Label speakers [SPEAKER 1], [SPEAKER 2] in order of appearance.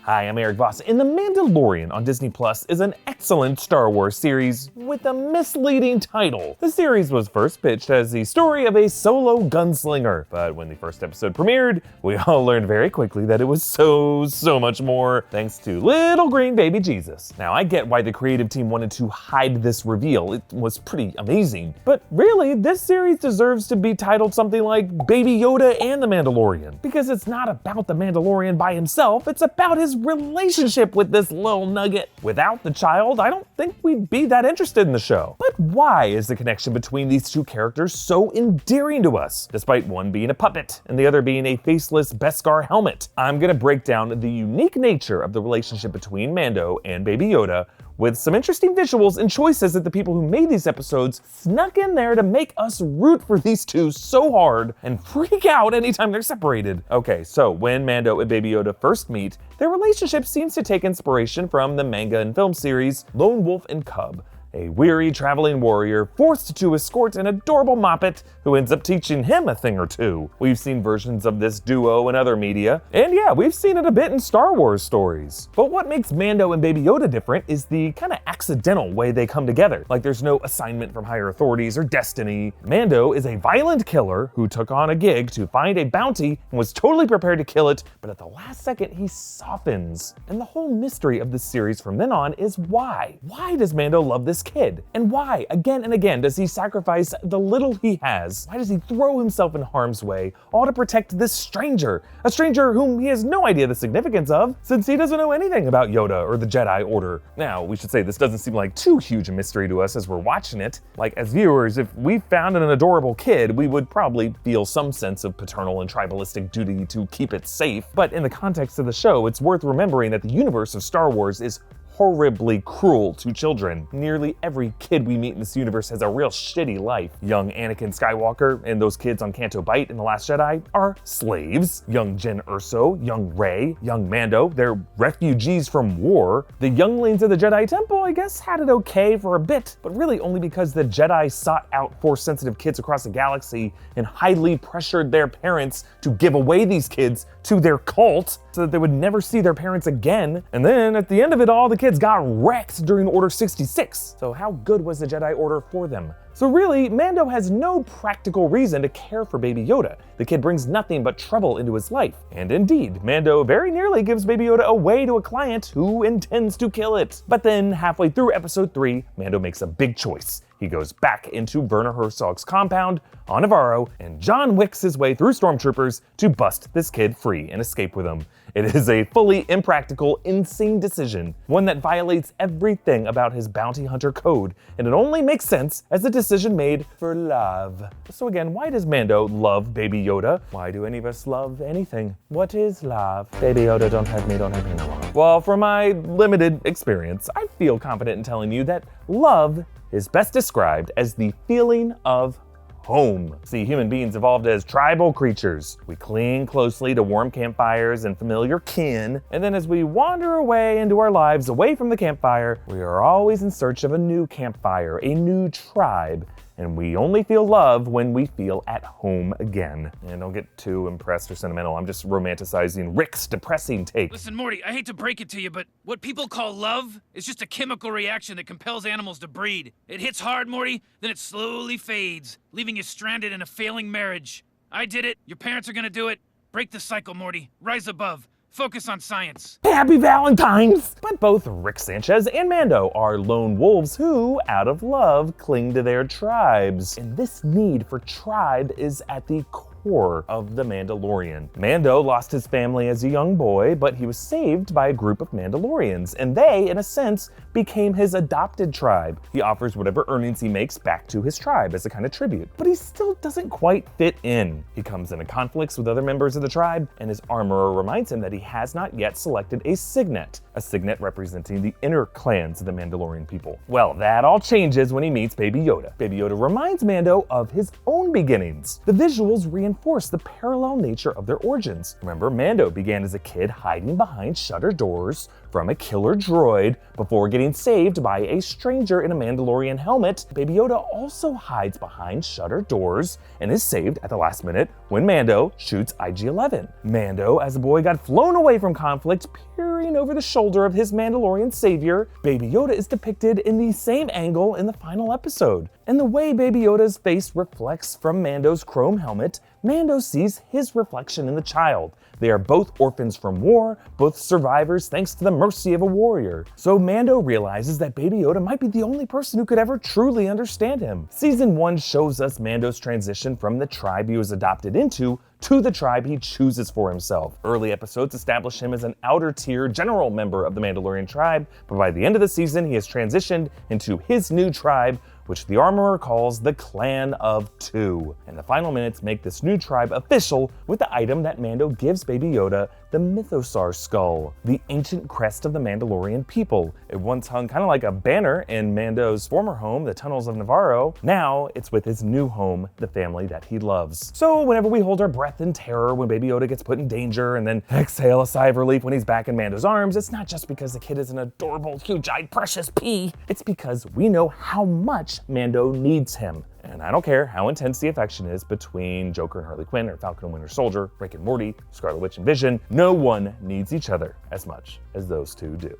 [SPEAKER 1] Hi, I'm Erik Voss, and The Mandalorian on Disney Plus is an excellent Star Wars series with a misleading title. The series was first pitched as the story of a solo gunslinger, but when the first episode premiered, we all learned very quickly that it was so much more, thanks to little green baby Jesus. Now, I get why the creative team wanted to hide this reveal. It was pretty amazing. But really, this series deserves to be titled something like Baby Yoda and the Mandalorian, because it's not about the Mandalorian by himself, it's about his relationship with this little nugget. Without the child, I don't think we'd be that interested in the show. But why is the connection between these two characters so endearing to us, despite one being a puppet and the other being a faceless Beskar helmet? I'm gonna break down the unique nature of the relationship between Mando and Baby Yoda, with some interesting visuals and choices that the people who made these episodes snuck in there to make us root for these two so hard and freak out anytime they're separated. Okay, so when Mando and Baby Yoda first meet, their relationship seems to take inspiration from the manga and film series Lone Wolf and Cub, a weary traveling warrior forced to escort an adorable moppet who ends up teaching him a thing or two. We've seen versions of this duo in other media, and yeah, we've seen it a bit in Star Wars stories. But what makes Mando and Baby Yoda different is the kind of accidental way they come together. Like there's no assignment from higher authorities or destiny. Mando is a violent killer who took on a gig to find a bounty and was totally prepared to kill it, but at the last second he softens. And the whole mystery of this series from then on is why? Why does Mando love this kid? And why, again and again, does he sacrifice the little he has? Why does he throw himself in harm's way, all to protect this stranger? A stranger whom he has no idea the significance of, since he doesn't know anything about Yoda or the Jedi Order. Now, we should say this doesn't seem like too huge a mystery to us as we're watching it. Like, as viewers, if we found an adorable kid, we would probably feel some sense of paternal and tribalistic duty to keep it safe. But in the context of the show, it's worth remembering that the universe of Star Wars is horribly cruel to children. Nearly every kid we meet in this universe has a real shitty life. Young Anakin Skywalker and those kids on Canto Bight in The Last Jedi are slaves. Young Jyn Erso, young Rey, young Mando, they're refugees from war. The younglings of the Jedi Temple, I guess, had it okay for a bit, but really only because the Jedi sought out Force-sensitive kids across the galaxy and highly pressured their parents to give away these kids to their cult so that they would never see their parents again. And then at the end of it all, the kids got wrecked during Order 66. So how good was the Jedi Order for them? So really, Mando has no practical reason to care for Baby Yoda. The kid brings nothing but trouble into his life. And indeed, Mando very nearly gives Baby Yoda away to a client who intends to kill it. But then halfway through episode 3, Mando makes a big choice. He goes back into Werner Herzog's compound on Navarro and John Wicks his way through stormtroopers to bust this kid free and escape with him. It is a fully impractical, insane decision, one that violates everything about his bounty hunter code, and it only makes sense as a decision made for love. So again, why does Mando love Baby Yoda? Why do any of us love anything? What is love? Baby Yoda, don't hurt me no more. Well, from my limited experience, I feel confident in telling you that love is best described as the feeling of home. See, human beings evolved as tribal creatures. We cling closely to warm campfires and familiar kin, and then as we wander away into our lives away from the campfire, we are always in search of a new campfire, a new tribe. And we only feel love when we feel at home again. And don't get too impressed or sentimental. I'm just romanticizing Rick's depressing take.
[SPEAKER 2] Listen, Morty, I hate to break it to you, but what people call love is just a chemical reaction that compels animals to breed. It hits hard, Morty, then it slowly fades, leaving you stranded in a failing marriage. I did it. Your parents are gonna do it. Break the cycle, Morty. Rise above. Focus on science.
[SPEAKER 1] Happy Valentine's! But both Rick Sanchez and Mando are lone wolves who, out of love, cling to their tribes. And this need for tribe is at the core of The Mandalorian. Mando lost his family as a young boy, but he was saved by a group of Mandalorians, and they, in a sense, became his adopted tribe. He offers whatever earnings he makes back to his tribe as a kind of tribute, but he still doesn't quite fit in. He comes into conflicts with other members of the tribe, and his armorer reminds him that he has not yet selected a signet representing the inner clans of the Mandalorian people. Well, that all changes when he meets Baby Yoda. Baby Yoda reminds Mando of his own beginnings. The visuals reinforce reinforce the parallel nature of their origins. Remember, Mando began as a kid hiding behind shuttered doors from a killer droid before getting saved by a stranger in a Mandalorian helmet. Baby Yoda also hides behind shuttered doors and is saved at the last minute when Mando shoots IG-11. Mando, as a boy, got flown away from conflict, peering over the shoulder of his Mandalorian savior. Baby Yoda is depicted in the same angle in the final episode. And the way Baby Yoda's face reflects from Mando's chrome helmet, Mando sees his reflection in the child. They are both orphans from war, both survivors thanks to the mercy of a warrior. So Mando realizes that Baby Yoda might be the only person who could ever truly understand him. Season 1 shows us Mando's transition from the tribe he was adopted into to the tribe he chooses for himself. Early episodes establish him as an outer tier general member of the Mandalorian tribe, but by the end of the season he has transitioned into his new tribe, which the Armorer calls the Clan of Two. And the final minutes make this new tribe official with the item that Mando gives Baby Yoda, the Mythosaur skull, the ancient crest of the Mandalorian people. It once hung kind of like a banner in Mando's former home, the Tunnels of Navarro. Now it's with his new home, the family that he loves. So whenever we hold our breath in terror when Baby Yoda gets put in danger and then exhale a sigh of relief when he's back in Mando's arms, it's not just because the kid is an adorable, huge-eyed, precious pea. It's because we know how much Mando needs him. And I don't care how intense the affection is between Joker and Harley Quinn, or Falcon and Winter Soldier, Rick and Morty, Scarlet Witch and Vision, no one needs each other as much as those two do.